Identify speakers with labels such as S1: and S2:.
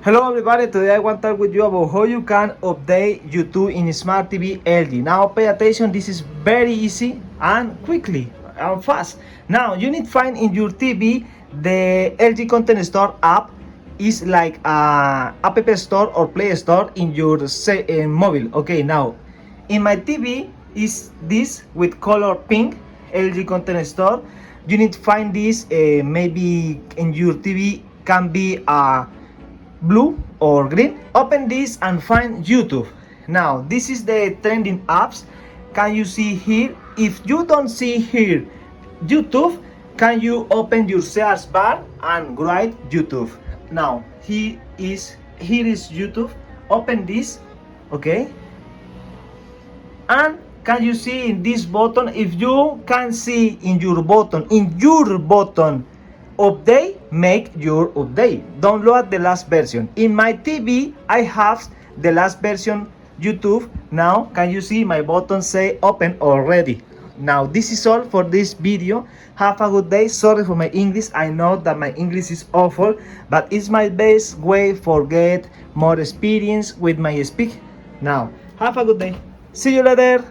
S1: Hello everybody, today I want to talk with you about how you can update YouTube in Smart TV LG. Now pay attention, this is very easy and quickly and fast. Now you need to find in your TV the LG Content Store app is like a app store or play store in your mobile. Okay, now in my TV is this with color pink LG Content Store. You need to find this maybe in your TV can be a blue or green. Open this and find YouTube. Now this is the trending apps. Can you see here? If you don't see here YouTube, can you open your search bar and write YouTube? Now here is YouTube. Open this, okay, and can you see in this button? If you can see in your button update, make your update. Download the last version. In my TV I have the last version YouTube. Now can you see my button say open already? Now this is all for this video. Have a good day. Sorry for my English, I know that my English is awful, but it's my best way for get more experience with my speak. Now have a good day, see you later.